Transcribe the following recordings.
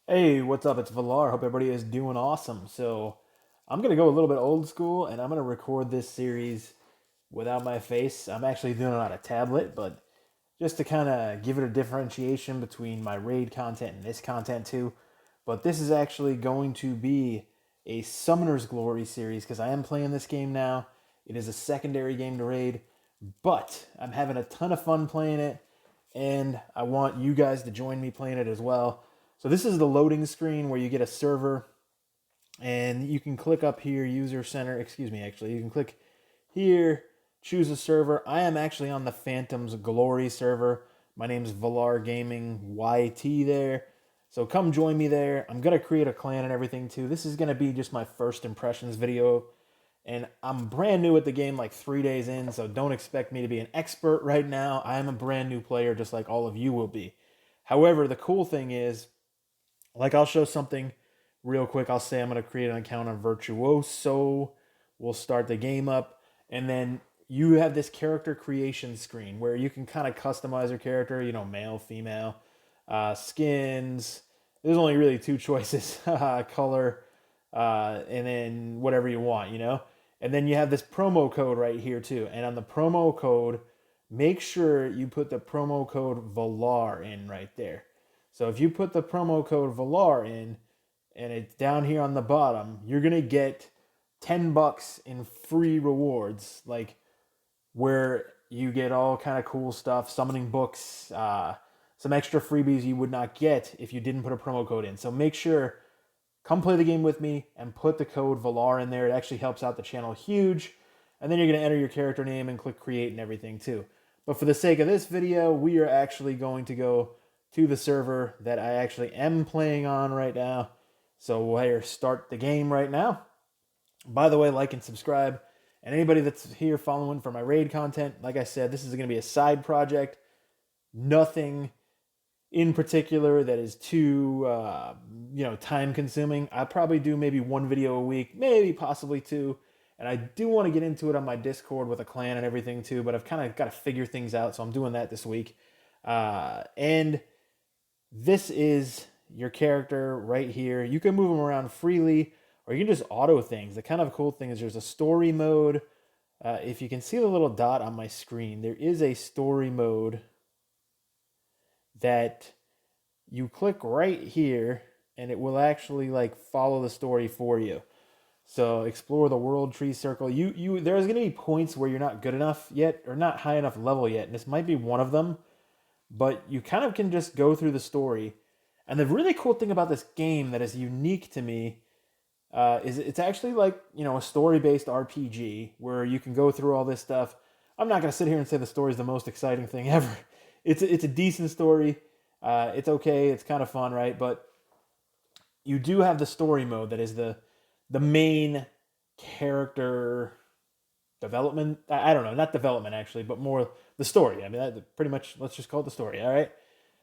Hey, what's up? It's Valar. Hope everybody is doing awesome. So, I'm going to go a little bit old school and I'm going to record this series without my face. I'm actually doing it on a tablet, but just to kind of give it a differentiation between my raid content and this content too. But this is actually going to be a Summoner's Glory series because I am playing this game now. It is a secondary game to raid, but I'm having a ton of fun playing it, and I want you guys to join me playing it as well. So this is the loading screen where you get a server, and you can click up here, user center. Excuse me, actually, you can click here, choose a server. I am actually on the Phantom's Glory server. My name's Valar Gaming YT there. So come join me there. I'm gonna create a clan and everything too. This is gonna be just my first impressions video, and I'm brand new at the game, like 3 days in, so don't expect me to be an expert right now. I am a brand new player, just like all of you will be. However, the cool thing is, like, I'll show something real quick. I'll say I'm going to create an account on Virtuoso. We'll start the game up, and then you have this character creation screen where you can kind of customize your character, male, female, skins. There's only really two choices: color, and then whatever you want. And then you have this promo code right here too. And on the promo code, make sure you put the promo code VALAR in right there. So if you put the promo code VALAR in, and it's down here on the bottom, you're gonna get $10 in free rewards, like where you get all kind of cool stuff, summoning books, some extra freebies you would not get if you didn't put a promo code in. So make sure, come play the game with me and put the code VALAR in there. It actually helps out the channel huge. And then you're going to enter your character name and click create and everything too. But for the sake of this video, we are actually going to go to the server that I actually am playing on right now. So we'll start the game right now. By the way, like and subscribe. And anybody that's here following for my raid content, like I said, this is going to be a side project. Nothing in particular that is too time consuming. I probably do maybe one video a week, maybe possibly two. And I do want to get into it on my Discord with a clan and everything too, but I've kind of got to figure things out, so I'm doing that this week. And this is your character right here. You can move them around freely, or you can just auto things. The kind of cool thing is there's a story mode. If you can see the little dot on my screen, there is a story mode that you click right here, and it will actually like follow the story for you. So explore the world tree circle. There's going to be points where you're not good enough yet, or not high enough level yet, and this might be one of them. But you kind of can just go through the story. And the really cool thing about this game that is unique to me is it's actually like, a story-based RPG where you can go through all this stuff. I'm not going to sit here and say the story is the most exciting thing ever. It's a decent story. It's okay. It's kind of fun, right? But you do have the story mode that is the main character development. I don't know, not development actually, but more the story. I mean, pretty much. Let's just call it the story. All right.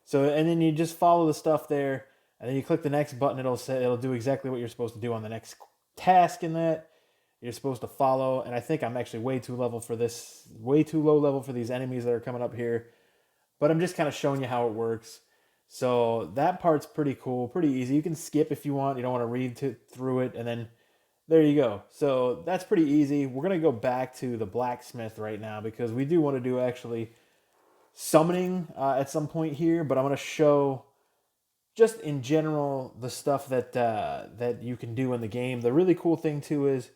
So, and then you just follow the stuff there, and then you click the next button. It'll do exactly what you're supposed to do on the next task in that. You're supposed to follow, and I think I'm actually way too low level for these enemies that are coming up here. But I'm just kind of showing you how it works. So that part's pretty cool, pretty easy. You can skip if you want. You don't want to through it, and then there you go. So that's pretty easy. We're gonna go back to the blacksmith right now because we do want to do actually summoning at some point here, but I'm going to show just in general the stuff that you can do in the game. The really cool thing too is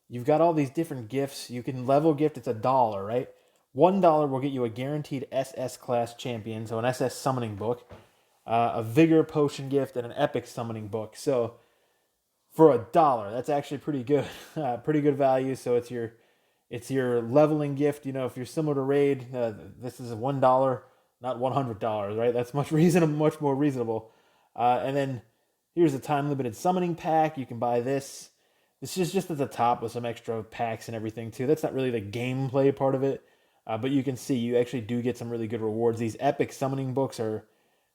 you've got all these different gifts. You can level gift. It's $1, right? $1 will get you a guaranteed SS class champion, so an SS summoning book, a vigor potion gift, and an epic summoning book. So for $1, that's actually pretty good, pretty good value. So it's your leveling gift. If you're similar to Raid, this is $1, not $100, right? That's much more reasonable. And then here's a time limited summoning pack. You can buy this. This is just at the top with some extra packs and everything too. That's not really the gameplay part of it, but you can see you actually do get some really good rewards. These epic summoning books are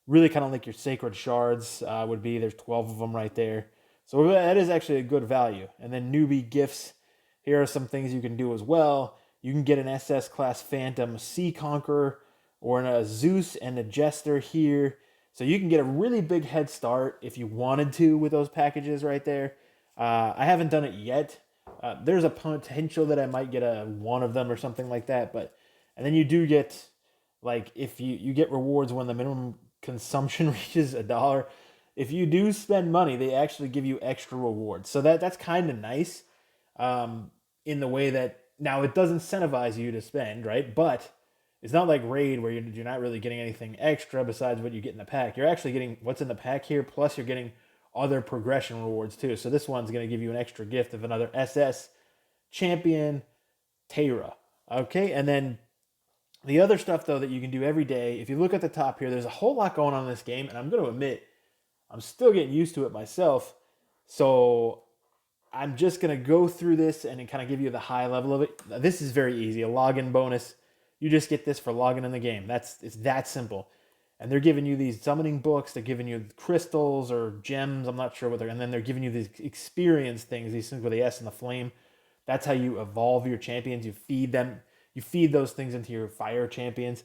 really kind of like your sacred shards would be. There's 12 of them right there. So that is actually a good value. And then newbie gifts. Here are some things you can do as well. You can get an SS class Phantom Sea Conqueror or a Zeus and a Jester here. So you can get a really big head start if you wanted to with those packages right there. I haven't done it yet. There's a potential that I might get a one of them or something like that, but and then you do get like if you get rewards when the minimum consumption reaches $1. If you do spend money, they actually give you extra rewards. So that's kind of nice, um, in the way that now it does incentivize you to spend, right? But it's not like Raid where you're not really getting anything extra besides what you get in the pack. You're actually getting what's in the pack here, plus you're getting other progression rewards too. So this one's going to give you an extra gift of another SS champion, Tera. Okay, and then the other stuff though that you can do every day, if you look at the top here, there's a whole lot going on in this game, and I'm going to admit I'm still getting used to it myself. So I'm just gonna go through this and kind of give you the high level of it. This is very easy. A login bonus. You just get this for logging in the game. It's that simple. And they're giving you these summoning books. They're giving you crystals or gems. I'm not sure what they're. And then they're giving you these experience things. These things with the S and the flame. That's how you evolve your champions. You feed them. You feed those things into your fire champions.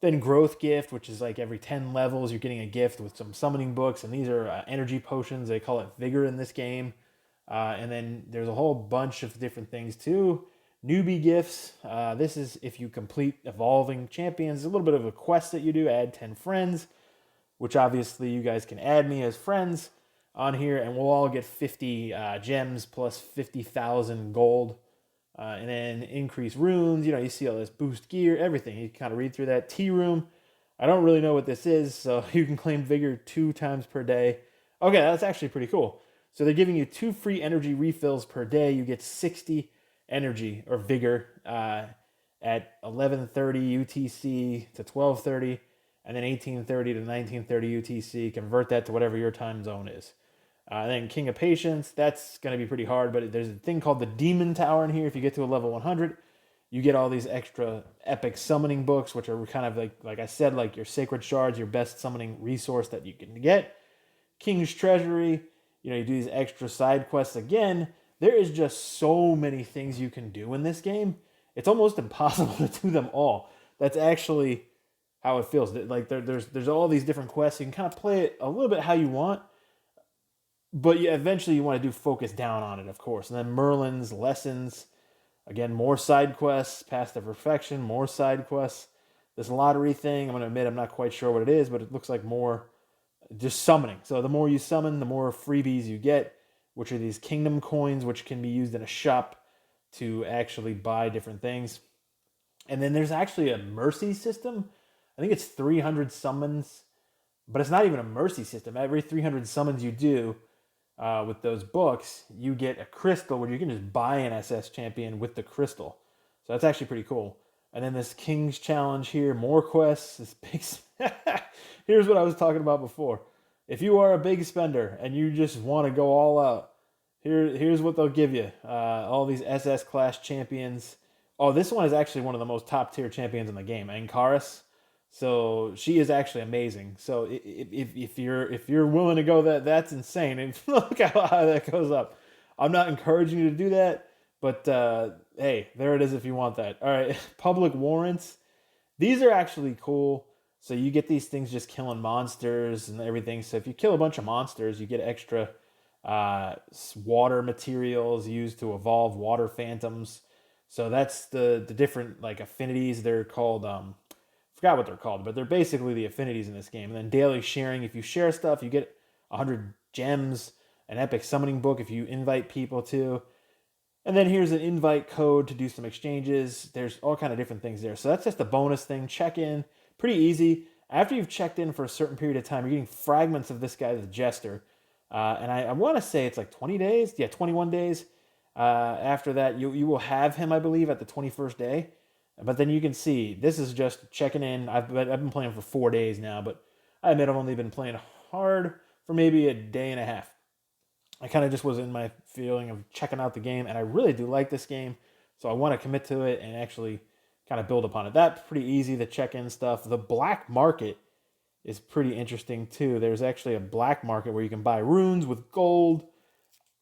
Then growth gift, which is like every 10 levels, you're getting a gift with some summoning books, and these are energy potions. They call it vigor in this game. And then there's a whole bunch of different things too. Newbie gifts. This is if you complete evolving champions. A little bit of a quest that you do. Add 10 friends, which obviously you guys can add me as friends on here, and we'll all get 50 gems plus 50,000 gold. And then increase runes. You see all this boost gear, everything. You can kind of read through that. Tea room. I don't really know what this is, so you can claim vigor 2 times per day. Okay, that's actually pretty cool. So they're giving you 2 free energy refills per day. You get 60 energy or vigor at 11:30 UTC to 12:30, and then 18:30 to 19:30 UTC. Convert that to whatever your time zone is. Then King of Patience, that's going to be pretty hard, but there's a thing called the Demon Tower in here. If you get to a level 100, you get all these extra epic summoning books, which are kind of like I said, like your sacred shards, your best summoning resource that you can get. King's Treasury, you do these extra side quests again. There is just so many things you can do in this game. It's almost impossible to do them all. That's actually how it feels. Like there's all these different quests. You can kind of play it a little bit how you want, but eventually you want to focus down on it, of course. And then Merlin's lessons, again, more side quests, Path to Perfection, more side quests. This lottery thing, I'm going to admit I'm not quite sure what it is, but it looks like more just summoning. So the more you summon, the more freebies you get, which are these kingdom coins, which can be used in a shop to actually buy different things. And then there's actually a mercy system. I think it's 300 summons, but it's not even a mercy system. Every 300 summons you do with those books, you get a crystal where you can just buy an SS champion with the crystal. So that's actually pretty cool. And then this King's Challenge here, more quests. This big. Here's what I was talking about before. If you are a big spender and you just want to go all out, here's what they'll give you. All these SS class champions. Oh, this one is actually one of the most top tier champions in the game, Ankaris. So she is actually amazing. So if you're willing to go that's insane. And look how high that goes up. I'm not encouraging you to do that, but hey, there it is if you want that. All right, public warrants. These are actually cool. So you get these things just killing monsters and everything. So if you kill a bunch of monsters, you get extra water materials used to evolve water phantoms. So that's the different like affinities. They're called forgot what they're called, but they're basically the affinities in this game. And then daily sharing. If you share stuff, you get 100 gems, an epic summoning book if you invite people to. And then here's an invite code to do some exchanges. There's all kind of different things there. So that's just a bonus thing. Check in. Pretty easy. After you've checked in for a certain period of time, you're getting fragments of this guy, the Jester. And I want to say it's like 20 days. Yeah, 21 days. After that, you will have him, I believe, at the 21st day. But then you can see, this is just checking in. I've been playing for 4 days now, but I admit I've only been playing hard for maybe a day and a half. I kind of just was in my feeling of checking out the game, and I really do like this game, so I want to commit to it and actually kind of build upon it. That's pretty easy, the check-in stuff. The black market is pretty interesting, too. There's actually a black market where you can buy runes with gold.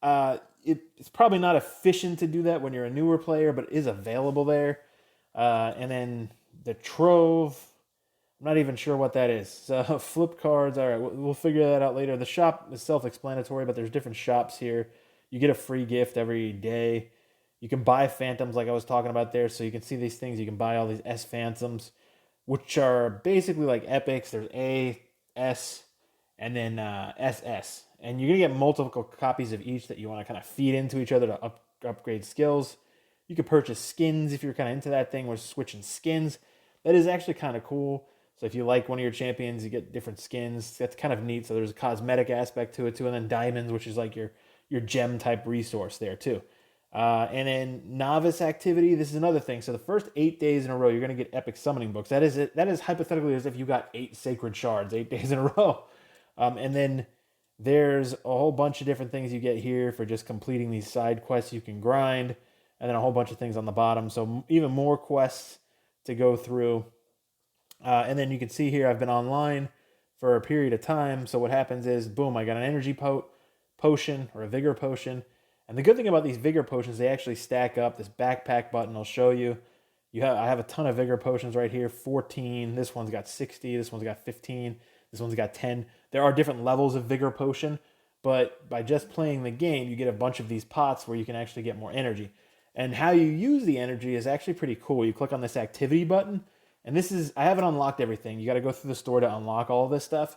It's probably not efficient to do that when you're a newer player, but it is available there. And then the Trove. I'm not even sure what that is. So flip cards. All right, we'll figure that out later. The shop is self-explanatory, but there's different shops here. You get a free gift every day. You can buy phantoms like I was talking about there. So you can see these things. You can buy all these S phantoms, which are basically like epics. There's A, S, and then SS. And you're gonna get multiple copies of each that you want to kind of feed into each other to upgrade skills. You could purchase skins if you're kind of into that thing. We're switching skins. That is actually kind of cool. So if you like one of your champions, you get different skins. That's kind of neat. So there's a cosmetic aspect to it too, and then diamonds, which is like your gem type resource there too. And then novice activity. This is another thing. So the first 8 days in a row, you're gonna get epic summoning books. That is it. That is hypothetically as if you got 8 sacred shards 8 days in a row. And then there's a whole bunch of different things you get here for just completing these side quests you can grind, and then a whole bunch of things on the bottom. So even more quests to go through. And then you can see here I've been online for a period of time. So what happens is, boom, I got an energy potion or a vigor potion. And the good thing about these vigor potions, they actually stack up. This backpack button will show you. I have a ton of vigor potions right here, 14. This one's got 60. This one's got 15. This one's got 10. There are different levels of vigor potion, but by just playing the game, you get a bunch of these pots where you can actually get more energy. And how you use the energy is actually pretty cool. You click on this activity button, and I haven't unlocked everything. You got to go through the store to unlock all of this stuff.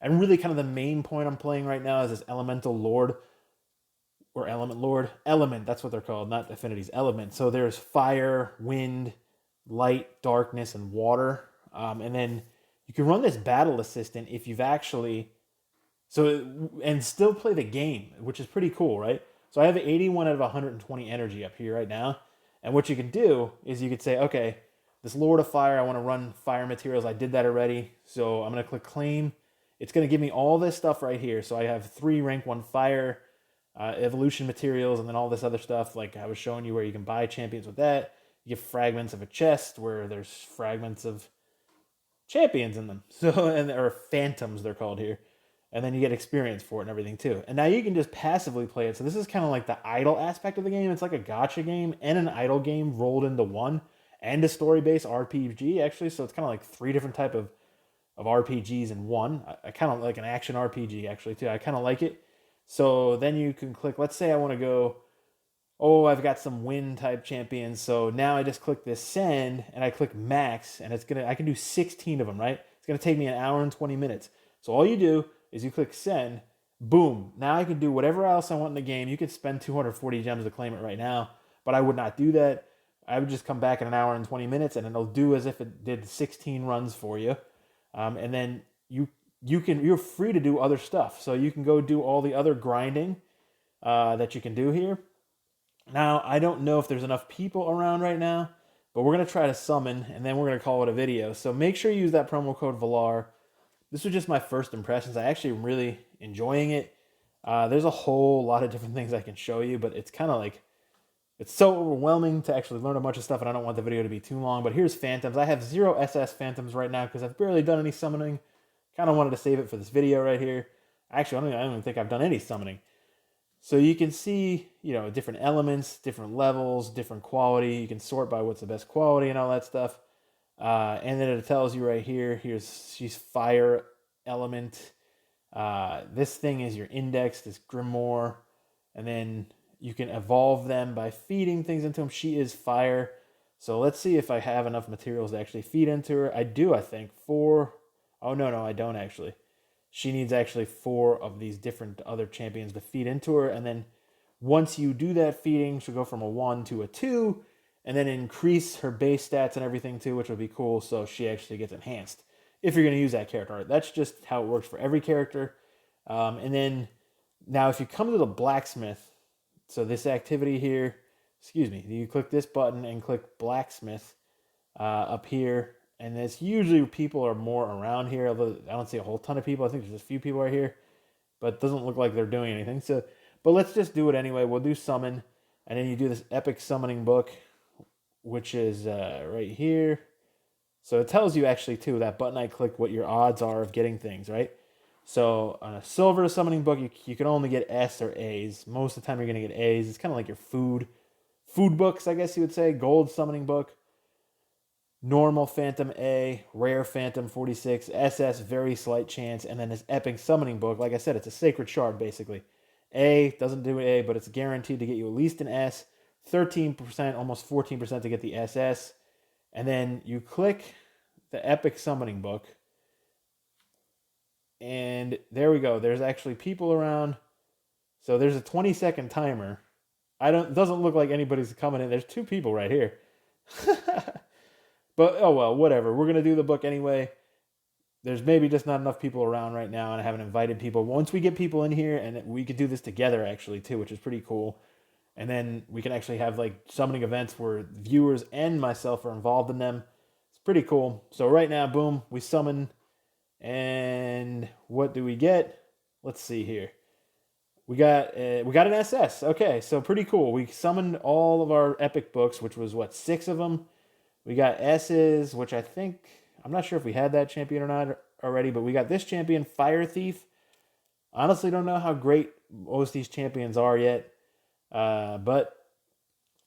And really kind of the main point I'm playing right now is this Elemental Lord, or Element Lord. Element, that's what they're called, not affinities, element. So there's fire, wind, light, darkness, and water. And then you can run this battle assistant if you've actually, and still play the game, which is pretty cool, right? So I have 81 out of 120 energy up here right now. And what you can do is you could say, okay, this Lord of Fire, I want to run fire materials. I did that already. So I'm going to click claim. It's going to give me all this stuff right here. So I have 3 rank 1 fire, evolution materials, and then all this other stuff like I was showing you where you can buy champions with that. You get fragments of a chest where there's fragments of champions in them. So, or phantoms they're called here. And then you get experience for it and everything too. And now you can just passively play it. So this is kind of like the idle aspect of the game. It's like a gacha game and an idle game rolled into one, and a story-based RPG actually. So it's kind of like 3 different type of RPGs in one. I kind of like an action RPG actually too. I kind of like it. So then you can click, let's say I want to go, oh, I've got some wind type champions. So now I just click this send and I click max, and I can do 16 of them, right? It's going to take me an hour and 20 minutes. So all you do is you click send, boom. Now I can do whatever else I want in the game. You could spend 240 gems to claim it right now, but I would not do that. I would just come back in an hour and 20 minutes, and it'll do as if it did 16 runs for you. And then you're free to do other stuff. So you can go do all the other grinding that you can do here. Now, I don't know if there's enough people around right now, but we're going to try to summon, and then we're going to call it a video. So make sure you use that promo code VALAR. This was just my first impressions. I actually am really enjoying it. There's a whole lot of different things I can show you, but it's kind of like, it's so overwhelming to actually learn a bunch of stuff, and I don't want the video to be too long. But here's Phantoms. I have 0 SS Phantoms right now because I've barely done any summoning. Kind of wanted to save it for this video right here. Actually, I don't even think I've done any summoning. So you can see, different elements, different levels, different quality. You can sort by what's the best quality and all that stuff. And then it tells you right here, she's fire element. This thing is your index, this grimoire. And then you can evolve them by feeding things into them. She is fire. So let's see if I have enough materials to actually feed into her. I do, I think. 4. Oh, no, I don't actually. She needs actually 4 of these different other champions to feed into her. And then once you do that feeding, she'll go from a 1 to a 2. And then increase her base stats and everything too, which will be cool. So she actually gets enhanced if you're going to use that character art. That's just how it works for every character. And then now if you come to the blacksmith, so this activity here, you click this button and click blacksmith up here. And it's usually people are more around here. Although I don't see a whole ton of people. I think there's just a few people right here. But it doesn't look like they're doing anything. But let's just do it anyway. We'll do summon. And then you do this epic summoning book, which is right here. So it tells you actually too, that button I clicked, what your odds are of getting things, right? So on a silver summoning book, you can only get S or A's. Most of the time you're going to get A's. It's kind of like your food books, I guess you would say. Gold summoning book. normal Phantom A, rare Phantom 46, SS very slight chance, and then this epic summoning book. Like I said, it's a sacred shard basically. A doesn't do A, but it's guaranteed to get you at least an S, 13%, almost 14% to get the SS. And then you click the epic summoning book, and there we go. There's actually people around. So there's a 20-second timer. I don't it doesn't look like anybody's coming in. There's two people right here. But oh well, whatever. We're gonna do the book anyway. There's maybe just not enough people around right now, and I haven't invited people. Once we get people in here, and we could do this together actually too, which is pretty cool. And then we can actually have like summoning events where viewers and myself are involved in them. It's pretty cool. So right now, boom, we summon, and what do we get? Let's see here. We got an SS. Okay, so pretty cool. We summoned all of our epic books, which was what, 6 of them. We got S's, which I'm not sure if we had that champion or not already, but we got this champion, Fire Thief. Honestly, don't know how great most of these champions are yet, but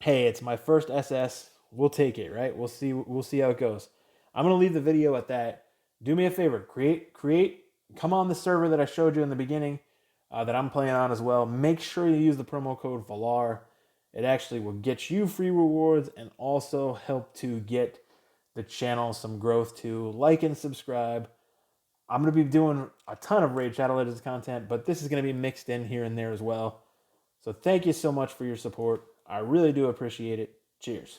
hey, it's my first SS. We'll take it, right? We'll see. We'll see how it goes. I'm gonna leave the video at that. Do me a favor, create. Come on the server that I showed you in the beginning, that I'm playing on as well. Make sure you use the promo code VALAR. It actually will get you free rewards and also help to get the channel some growth too. Like and subscribe. I'm going to be doing a ton of Raid Shadow Legends content, but this is going to be mixed in here and there as well. So thank you so much for your support. I really do appreciate it. Cheers.